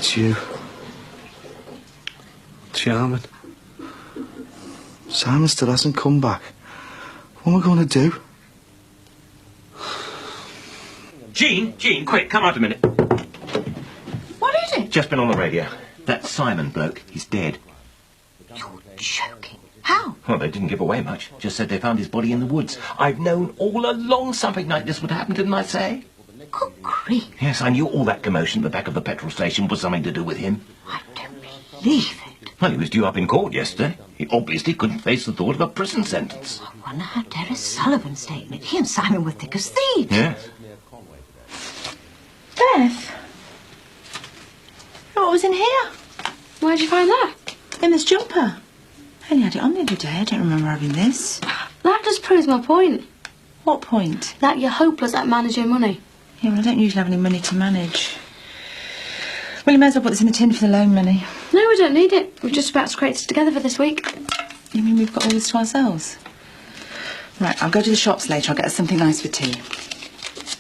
it's you. Charming. Simon still hasn't come back. What am I going to do? Jean, quick, come out a minute. What is it? Just been on the radio. That Simon bloke, he's dead. You're joking. How? Well, they didn't give away much. Just said they found his body in the woods. I've known all along something like this would happen, didn't I say? Good grief. Yes, I knew all that commotion at the back of the petrol station was something to do with him. I don't believe it. Well, he was due up in court yesterday. He obviously couldn't face the thought of a prison sentence. I wonder how Derek Sullivan's taken it. He and Simon were thick as thieves. Yes. Beth? What was in here? Where'd you find that? In this jumper. I only had it on the other day. I don't remember having this. That just proves my point. What point? That you're hopeless at managing money. Yeah, well, I don't usually have any money to manage. Well, you may as well put this in the tin for the loan money. No, we don't need it. We're just about to scrape it together for this week. You mean we've got all this to ourselves? Right, I'll go to the shops later. I'll get us something nice for tea.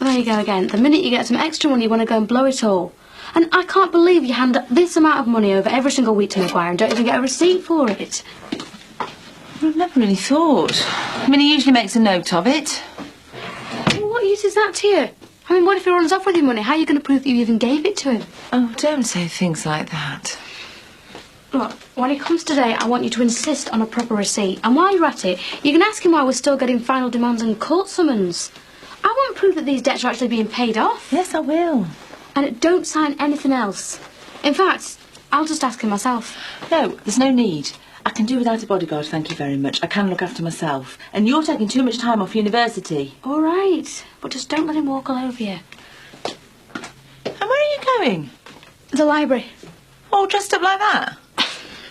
There you go again. The minute you get some extra money, you want to go and blow it all. And I can't believe you hand this amount of money over every single week to Maguire and don't even get a receipt for it. Well, I've never really thought. I mean, he usually makes a note of it. Well, what use is that to you? I mean, what if he runs off with your money? How are you going to prove that you even gave it to him? Oh, don't say things like that. Look, when he comes today, I want you to insist on a proper receipt. And while you're at it, you can ask him why we're still getting final demands and court summons. I want proof that these debts are actually being paid off. Yes, I will. And don't sign anything else. In fact, I'll just ask him myself. No, there's no need. I can do without a bodyguard, thank you very much. I can look after myself. And you're taking too much time off university. All right, but just don't let him walk all over you. And where are you going? The library. All dressed up like that?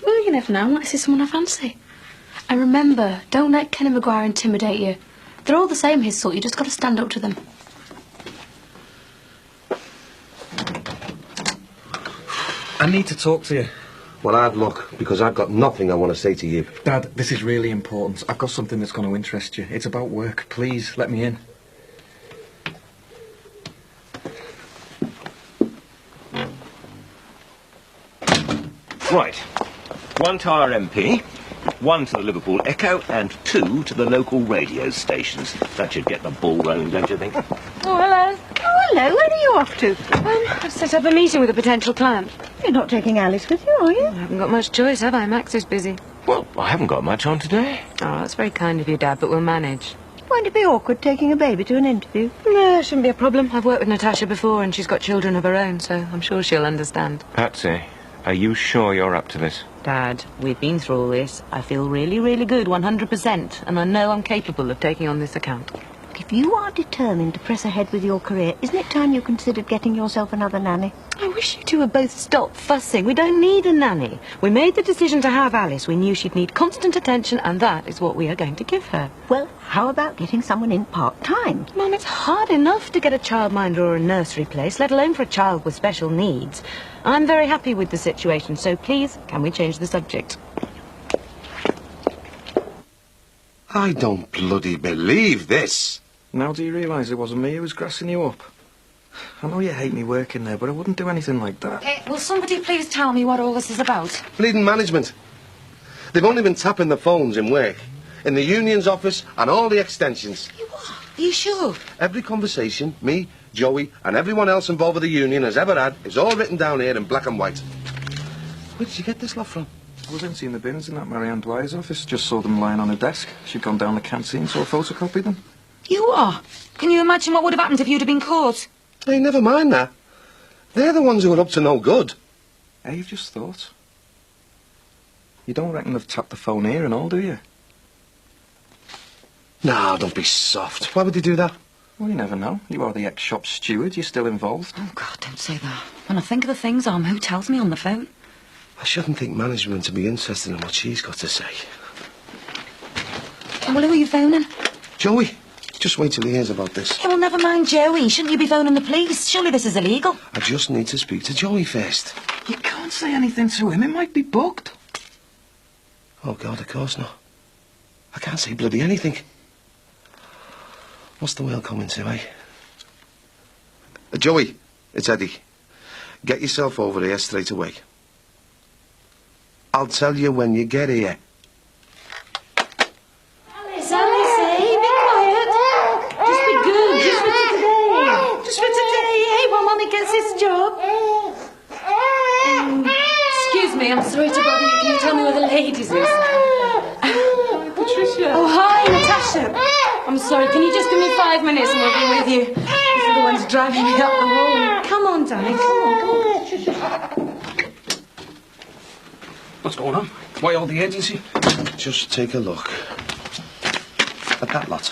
Well, you never know. I might see someone I fancy. And remember, don't let Kenny Maguire intimidate you. They're all the same, his sort. You just got to stand up to them. I need to talk to you. Well, hard luck, because I've got nothing I want to say to you. Dad, this is really important. I've got something that's going to interest you. It's about work. Please, let me in. Right. 1 to our MP, 1 to the Liverpool Echo, and 2 to the local radio stations. That should get the ball rolling, don't you think? Oh, hello. Oh, hello. Where are you off to? I've set up a meeting with a potential client. You're not taking Alice with you, are you? I haven't got much choice, have I? Max is busy. Well, I haven't got much on today. Oh, that's very kind of you, Dad, but we'll manage. Won't it be awkward taking a baby to an interview? No, it shouldn't be a problem. I've worked with Natasha before and she's got children of her own, so I'm sure she'll understand. Patsy, are you sure you're up to this? Dad, we've been through all this. I feel really, really good, 100%, and I know I'm capable of taking on this account. If you are determined to press ahead with your career, isn't it time you considered getting yourself another nanny? I wish you two would both stop fussing. We don't need a nanny. We made the decision to have Alice. We knew she'd need constant attention, and that is what we are going to give her. Well, how about getting someone in part-time? Mum, it's hard enough to get a childminder or a nursery place, let alone for a child with special needs. I'm very happy with the situation, so please, can we change the subject? I don't bloody believe this. Now do you realise it wasn't me who was grassing you up? I know you hate me working there, but I wouldn't do anything like that. Will somebody please tell me what all this is about? Bleeding management. They've only been tapping the phones in work, in the union's office and all the extensions. You are? Are you sure? Every conversation me, Joey and everyone else involved with the union has ever had is all written down here in black and white. Where did you get this lot from? I was emptying the bins in that Marianne Dwyer's office. Just saw them lying on a desk. She'd gone down the canteen, so I photocopied them. You are? Can you imagine what would have happened if you'd have been caught? Hey, never mind that. They're the ones who are up to no good. Hey, you've just thought. You don't reckon they've tapped the phone here and all, do you? No, don't be soft. Why would they do that? Well, you never know. You are the ex-shop steward. You're still involved. Oh, God, don't say that. When I think of the things Armo tells me on the phone. I shouldn't think management to be interested in what she's got to say. Well, who are you phoning? Joey, just wait till he hears about this. Yeah, well, never mind Joey. Shouldn't you be phoning the police? Surely this is illegal. I just need to speak to Joey first. You can't say anything to him. It might be bugged. Oh, God, of course not. I can't say bloody anything. What's the whale coming to, eh? Joey, it's Eddie. get yourself over here straight away. I'll tell you when you get here. Alice, hey, be quiet. Just be good, just for today. Just for today, hey, while Mummy gets this job. Excuse me, I'm sorry to bother you. Can you tell me where the ladies is? Patricia. Oh, hi, Natasha. I'm sorry, can you just give me 5 minutes and we'll be with you? These are the ones driving me up the wall. Come on, darling, come on. What's going on? Why all the urgency? Just take a look at that lot.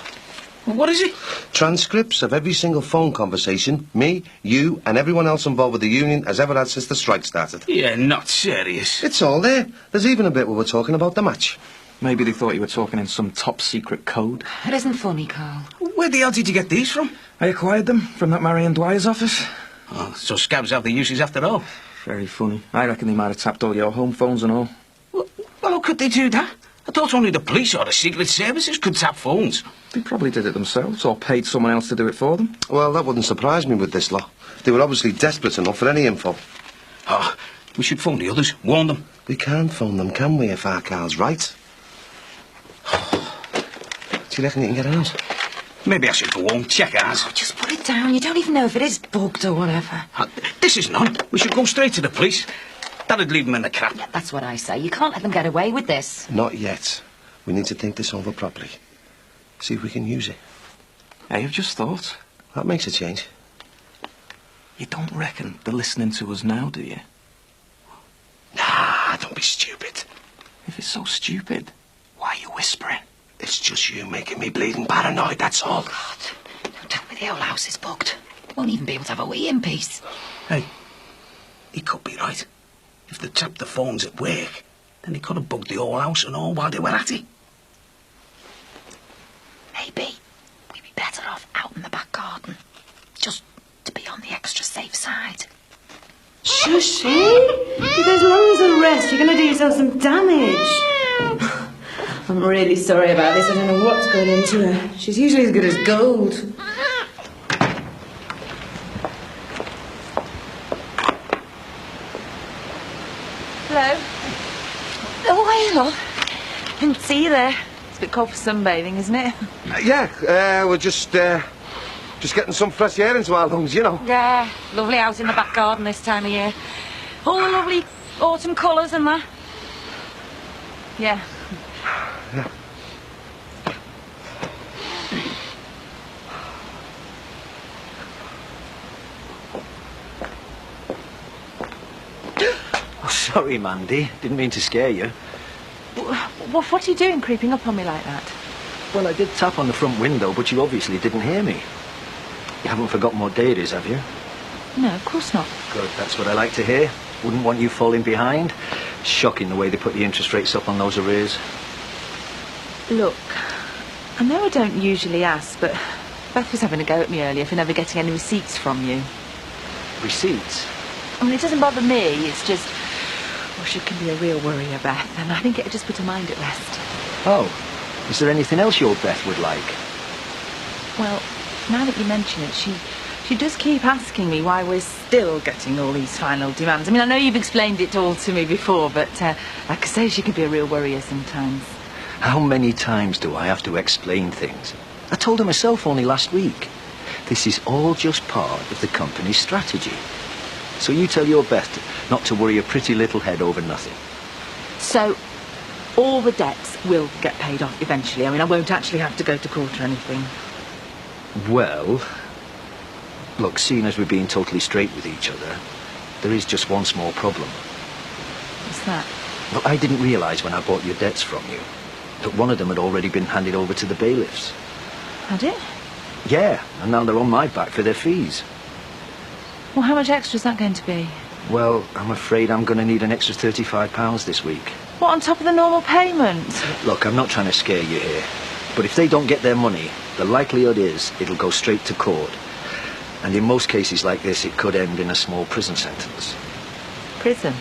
What is it? Transcripts of every single phone conversation me, you, and everyone else involved with the union has ever had since the strike started. Yeah, not serious. It's all there. There's even a bit where we're talking about the match. Maybe they thought you were talking in some top-secret code. It isn't funny, Carl. Where the hell did you get these from? I acquired them from that Marion Dwyer's office. Oh, so scabs have the uses after all. Very funny. I reckon they might have tapped all your home phones and all. Well, how could they do that? I thought only the police or the secret services could tap phones. They probably did it themselves or paid someone else to do it for them. Well, that wouldn't surprise me with this lot. They were obviously desperate enough for any info. Oh, we should phone the others, warn them. We can't phone them, can we, if our Carl's right? Do you reckon you can get it out? Maybe I should go home, check ours. Oh, just put it down. You don't even know if it is bugged or whatever. This is none. We should go straight to the police. That'd leave them in the crap. Yeah, that's what I say. You can't let them get away with this. Not yet. We need to think this over properly. See if we can use it. Hey, I've just thought. That makes a change. You don't reckon they're listening to us now, do you? Nah, don't be stupid. If it's so stupid, why are you whispering? It's just you making me bleeding paranoid, that's all. God, don't tell me the whole house is bugged. Won't even be able to have a wee in peace. Hey, he could be right. If they tapped the phones at work, then he could have bugged the whole house and all while they were at it. Maybe we'd be better off out in the back garden. Just to be on the extra safe side. Shush, if there's long as a rest, you're going to do yourself some damage. I'm really sorry about this. I don't know what's going into her. She's usually as good as gold. Hello. Oh, hey, love. Didn't see you there. It's a bit cold for sunbathing, isn't it? Yeah, we're just getting some fresh air into our lungs, you know. Yeah, lovely out in the back garden this time of year. All the lovely autumn colours and that. Yeah. Yeah. Oh, sorry, Mandy. Didn't mean to scare you. What are you doing creeping up on me like that? Well, I did tap on the front window, but you obviously didn't hear me. You haven't forgotten what day it is, have you? No, of course not. Good, that's what I like to hear. Wouldn't want you falling behind. Shocking the way they put the interest rates up on those arrears. Look, I know I don't usually ask, but Beth was having a go at me earlier for never getting any receipts from you. Receipts? I mean, it doesn't bother me, it's just... Well, she can be a real worrier, Beth, and I think it'd just put her mind at rest. Oh, is there anything else your Beth would like? Well, now that you mention it, she does keep asking me why we're still getting all these final demands. I mean, I know you've explained it all to me before, but like I say, she can be a real worrier sometimes. How many times do I have to explain things? I told her myself only last week. This is all just part of the company's strategy. So you tell your Beth not to worry your pretty little head over nothing. So, all the debts will get paid off eventually. I mean, I won't actually have to go to court or anything. Well, look, seeing as we're being totally straight with each other, there is just one small problem. What's that? Well, I didn't realise when I bought your debts from you that one of them had already been handed over to the bailiffs. Had it? Yeah, and now they're on my back for their fees. Well, how much extra is that going to be? Well, I'm afraid I'm going to need an extra £35 this week. What, on top of the normal payment? Look, I'm not trying to scare you here, but if they don't get their money, the likelihood is it'll go straight to court. And in most cases like this, it could end in a small prison sentence. Prison?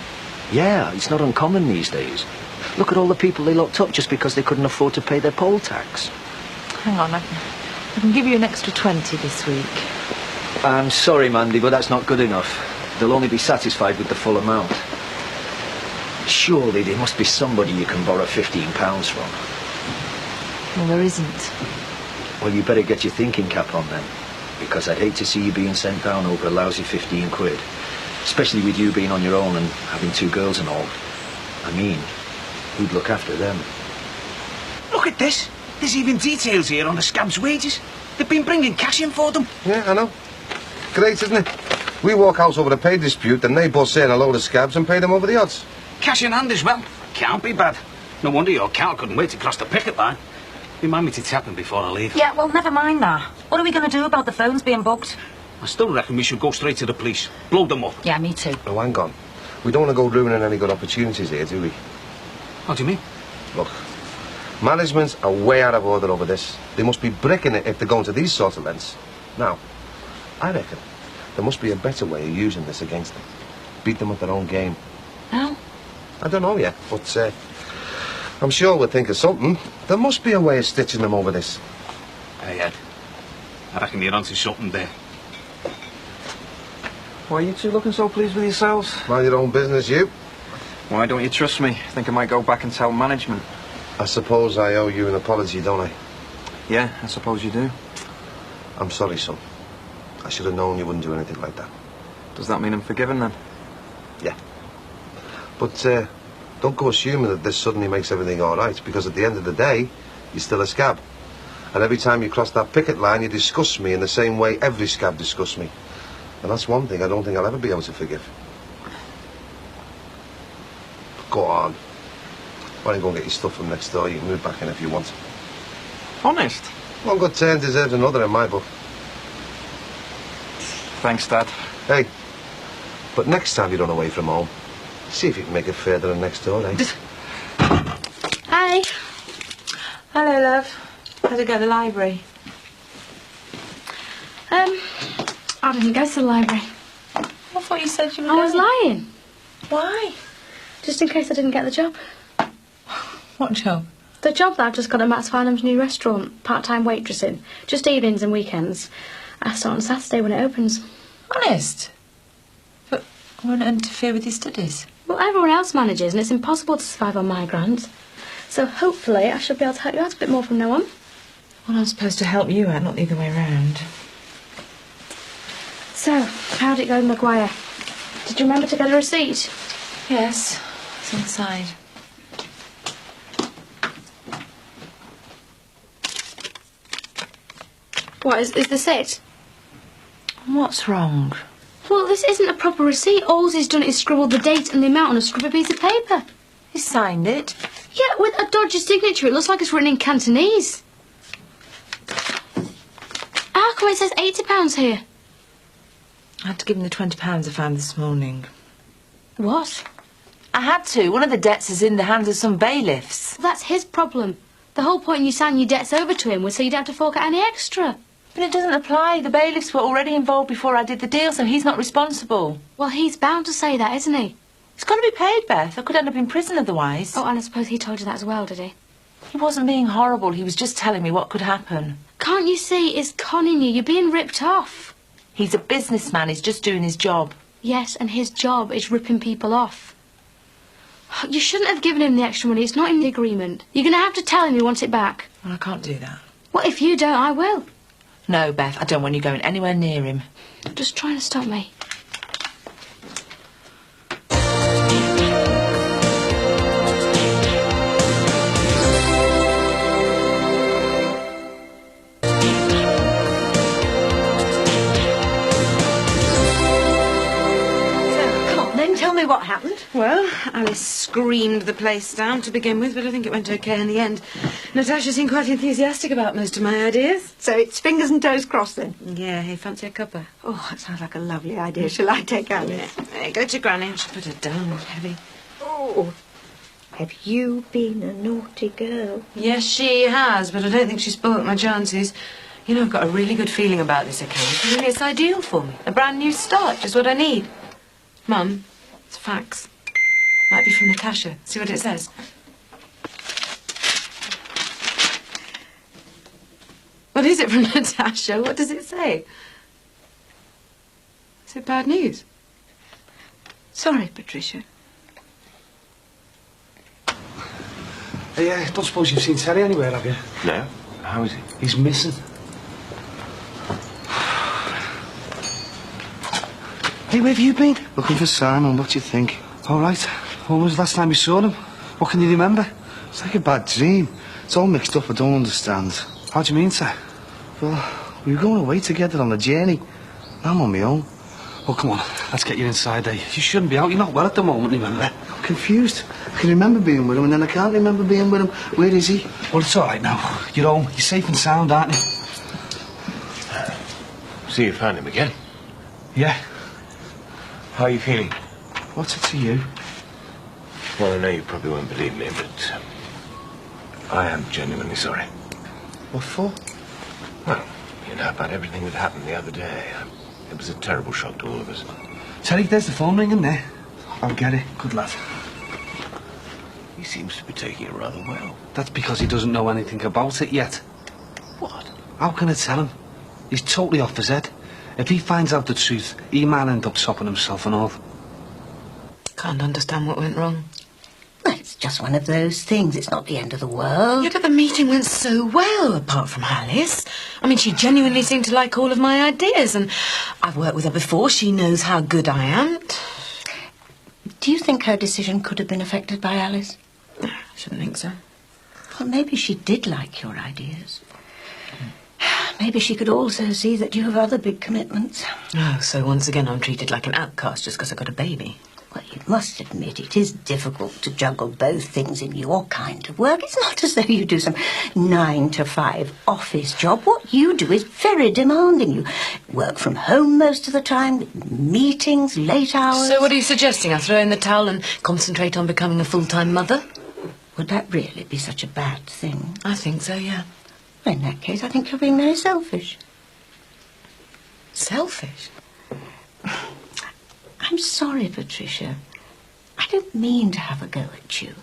Yeah, it's not uncommon these days. Look at all the people they locked up just because they couldn't afford to pay their poll tax. Hang on, I can give you an extra 20 this week. I'm sorry, Mandy, but that's not good enough. they'll only be satisfied with the full amount. Surely there must be somebody you can borrow £15 from. Well, there isn't. Well, you better get your thinking cap on then, because I'd hate to see you being sent down over a lousy 15 quid, especially with you being on your own and having 2 girls and all. I mean, who'd look after them? Look at this. There's even details here on the scab's wages. They've been bringing cash in for them. Yeah, I know. Great, isn't it? We walk house over a pay dispute, and they bust in a load of scabs and pay them over the odds. Cash in hand as well. Can't be bad. No wonder your cow couldn't wait to cross the picket line. Remind me to tap him before I leave. Yeah, well, never mind that. What are we going to do about the phones being bugged? I still reckon we should go straight to the police. Blow them up. Yeah, me too. Oh, hang on. We don't want to go ruining any good opportunities here, do we? What do you mean? Look, managements are way out of order over this. They must be bricking it if they're going to these sort of lengths. Now, I reckon there must be a better way of using this against them. Beat them at their own game. How? I don't know yet, but I'm sure we'll think of something. There must be a way of stitching them over this. Hey, Ed. I reckon you're onto something there. Why are you two looking so pleased with yourselves? Mind your own business, you. Why don't you trust me? Think I might go back and tell management? I suppose I owe you an apology, don't I? Yeah, I suppose you do. I'm sorry, son. I should have known you wouldn't do anything like that. Does that mean I'm forgiven then? Yeah. But don't go assuming that this suddenly makes everything all right, because at the end of the day, you're still a scab. And every time you cross that picket line, you disgust me in the same way every scab disgusts me. And that's one thing I don't think I'll ever be able to forgive. Go on. Why don't you go and get your stuff from next door? You can move back in if you want. Honest? One good turn deserves another in my book. Thanks, Dad. Hey, but next time you run away from home, see if you can make it further than next door, eh? Hi. Hello, love. How'd it go at the library? I didn't go to the library. I thought you said you were I was going. lying. Why? Just in case I didn't get the job. What job? The job that I've just got at Max Farnham's new restaurant, part-time waitressing. Just evenings and weekends. I start on Saturday when it opens. Honest? But I won't interfere with your studies. Well, everyone else manages, and it's impossible to survive on my grant. So hopefully I should be able to help you out a bit more from now on. Well, I'm supposed to help you out, not the other way around. So, how'd it go with Maguire? Did you remember to get a receipt? Yes, it's inside. What, is this it? What's wrong? Well, this isn't a proper receipt. All he's done is scribbled the date and the amount on a scrubby piece of paper. He signed it. Yeah, with a dodgy signature. It looks like it's written in Cantonese. How come it says £80 here? I had to give him the £20 I found this morning. What? I had to. One of the debts is in the hands of some bailiffs. Well, that's his problem. The whole point in you signing your debts over to him was so you don't have to fork out any extra. But it doesn't apply. The bailiffs were already involved before I did the deal, so he's not responsible. Well, he's bound to say that, isn't he? He's got to be paid, Beth. I could end up in prison otherwise. Oh, and I suppose he told you that as well, did he? He wasn't being horrible. He was just telling me what could happen. Can't you see he's conning you? You're being ripped off. He's a businessman. He's just doing his job. Yes, and his job is ripping people off. You shouldn't have given him the extra money. It's not in the agreement. You're going to have to tell him you want it back. Well, I can't do that. Well, if you don't, I will. No, Beth, I don't want you going anywhere near him. Just trying to stop me. Tell me what happened. Well, Alice screamed the place down to begin with, but I think it went okay in the end. Natasha seemed quite enthusiastic about most of my ideas. So it's fingers and toes crossed then? Yeah, hey, fancy a cuppa? Oh, that sounds like a lovely idea. Shall I take out there? Hey, go to Granny. I should put her down. Heavy. Oh, have you been a naughty girl? Yes, she has, but I don't think she's spoilt my chances. You know, I've got a really good feeling about this account. Really, it's ideal for me. A brand new start, just what I need. Mum, it's a fax. Might be from Natasha. See what it says. What is it from Natasha? What does it say? Is it bad news? Sorry, Patricia. Hey, don't suppose you've seen Terry anywhere, have you? No? How is he? He's missing. Hey, where have you been? Looking for Simon, what do you think? All right. When was the last time you saw him? What can you remember? It's like a bad dream. It's all mixed up, I don't understand. How do you mean, sir? Well, we were going away together on a journey. I'm on my own. Oh, come on. Let's get you inside there. You shouldn't be out. You're not well at the moment, remember? I'm confused. I can remember being with him, and then I can't remember being with him. Where is he? Well, it's all right now. You're home. You're safe and sound, aren't you? So you found him again? Yeah. How are you feeling? What's it to you? Well, I know you probably won't believe me, but I am genuinely sorry. What for? Well, you know about everything that happened the other day. It was a terrible shock to all of us. Terry, there's the phone ringing there. I'll get it. Good lad. He seems to be taking it rather well. That's because he doesn't know anything about it yet. What? How can I tell him? He's totally off his head. If he finds out the truth, he might end up sopping himself and all. Can't understand what went wrong. Well, it's just one of those things. It's not the end of the world. Yeah, but the meeting went so well, apart from Alice. I mean, she genuinely seemed to like all of my ideas, and I've worked with her before. She knows how good I am. Do you think her decision could have been affected by Alice? I shouldn't think so. Well, maybe she did like your ideas. Maybe she could also see that you have other big commitments. Oh, so once again I'm treated like an outcast just because I got a baby. Well, you must admit it is difficult to juggle both things in your kind of work. It's not as though you do some 9-to-5 office job. What you do is very demanding. You work from home most of the time, meetings, late hours. So what are you suggesting? I throw in the towel and concentrate on becoming a full-time mother? Would that really be such a bad thing? I think so, yeah. In that case, I think you're being very selfish. Selfish? I'm sorry, Patricia. I don't mean to have a go at you.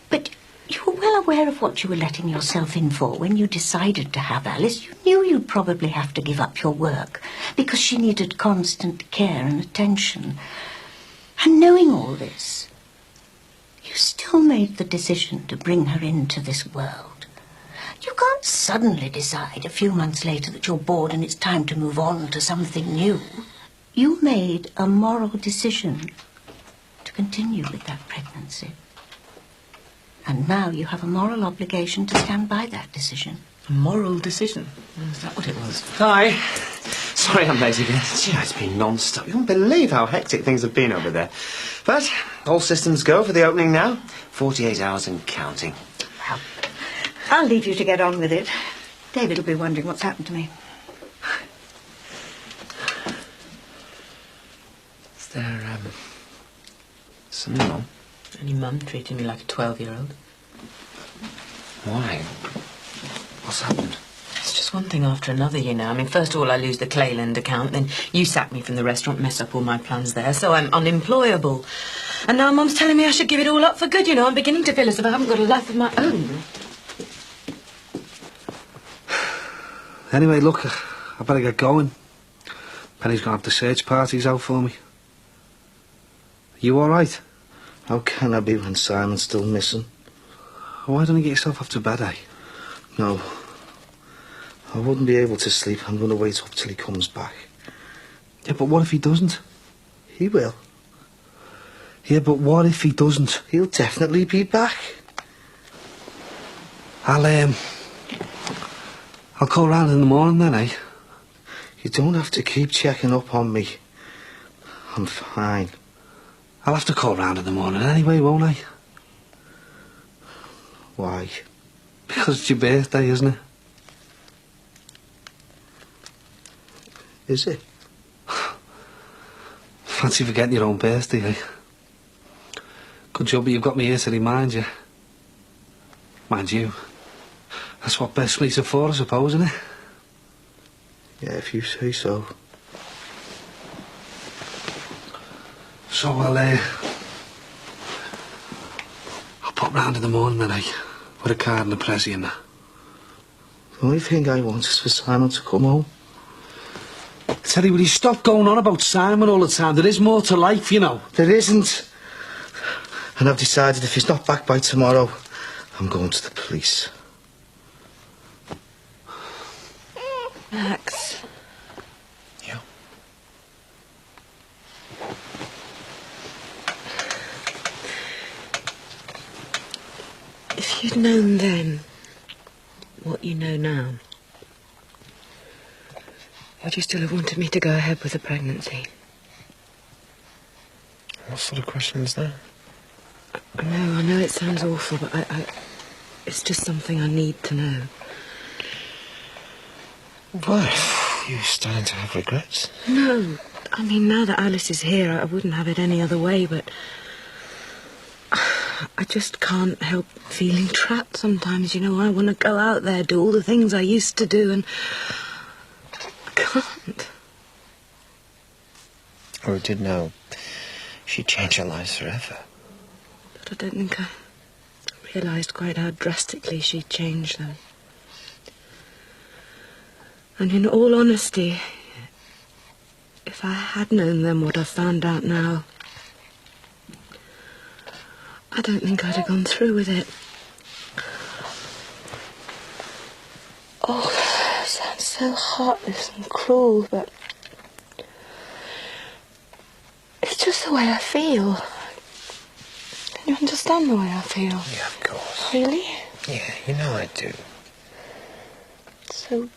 But you were well aware of what you were letting yourself in for when you decided to have Alice. You knew you'd probably have to give up your work because she needed constant care and attention. And knowing all this, you still made the decision to bring her into this world. You can't suddenly decide a few months later that you're bored and it's time to move on to something new. You made a moral decision to continue with that pregnancy. And now you have a moral obligation to stand by that decision. A moral decision? Is that what it was? Hi. Sorry I'm late again. Gee, it's been non-stop. You won't believe how hectic things have been over there. But all systems go for the opening now. 48 hours and counting. Well, I'll leave you to get on with it. David will be wondering what's happened to me. Is there, something wrong? Only Mum treating me like a 12-year-old. Why? What's happened? It's just one thing after another, you know. I mean, first of all, I lose the Clayland account, then you sack me from the restaurant, mess up all my plans there, so I'm unemployable. And now Mum's telling me I should give it all up for good, you know. I'm beginning to feel as if I haven't got a life of my own. Anyway, look, I better get going. Penny's gonna have the search parties out for me. You all right? How can I be when Simon's still missing? Why don't you get yourself off to bed, eh? No. I wouldn't be able to sleep. I'm going to wait up till he comes back. Yeah, but what if he doesn't? He will. Yeah, but what if he doesn't? He'll definitely be back. I'll call round in the morning then, eh? You don't have to keep checking up on me. I'm fine. I'll have to call round in the morning anyway, won't I? Why? Because it's your birthday, isn't it? Is it? Fancy forgetting your own birthday, eh? Good job, but you've got me here to remind you. Mind you, that's what best mates are for, I suppose, isn't it? Yeah, if you say so. So I'll pop round in the morning then, eh? With a card and a prezi and that. The only thing I want is for Simon to come home. Teddy, will you stop going on about Simon all the time? There is more to life, you know. There isn't. And I've decided if he's not back by tomorrow, I'm going to the police. Max. Yeah. If you'd known then what you know now, would you still have wanted me to go ahead with the pregnancy? What sort of question is that? I know it sounds awful, but it's just something I need to know. Why? You starting to have regrets? No, I mean, now that Alice is here, I wouldn't have it any other way, but I just can't help feeling trapped sometimes, you know. I want to go out there, do all the things I used to do, and I can't. Or did know she'd change her lives forever. But I don't think I realised quite how drastically she'd changed them. And in all honesty, if I had known then what I've found out now, I don't think I'd have gone through with it. Oh, it sounds so heartless and cruel, but it's just the way I feel. Can you understand the way I feel? Yeah, of course. Really? Yeah, you know I do. So,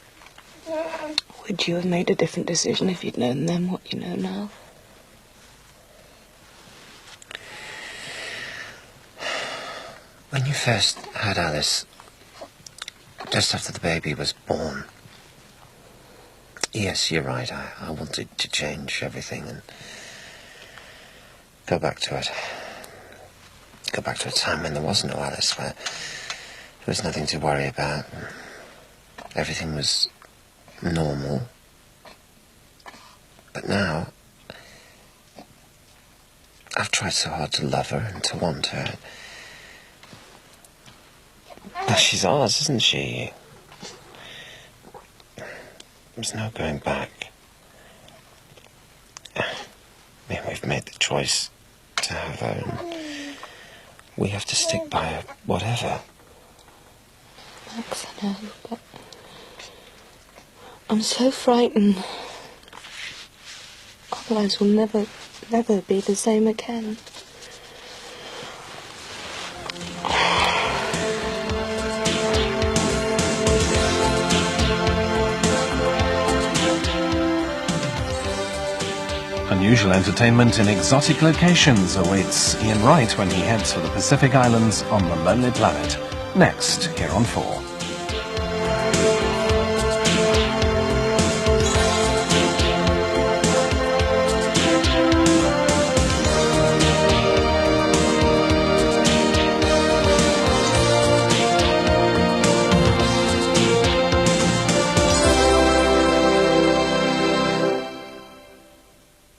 would you have made a different decision if you'd known then what you know now? When you first had Alice, just after the baby was born, yes, you're right, I wanted to change everything and go back to it. Go back to a time when there was no Alice, where there was nothing to worry about. Everything was normal. But now, I've tried so hard to love her and to want her. But she's ours, isn't she? There's no going back. I mean, we've made the choice to have her, and we have to stick by her, whatever. Max, I know, but I'm so frightened. Our lives will never be the same again. Unusual entertainment in exotic locations awaits Ian Wright when he heads for the Pacific Islands on The Lonely Planet. Next, here on 4.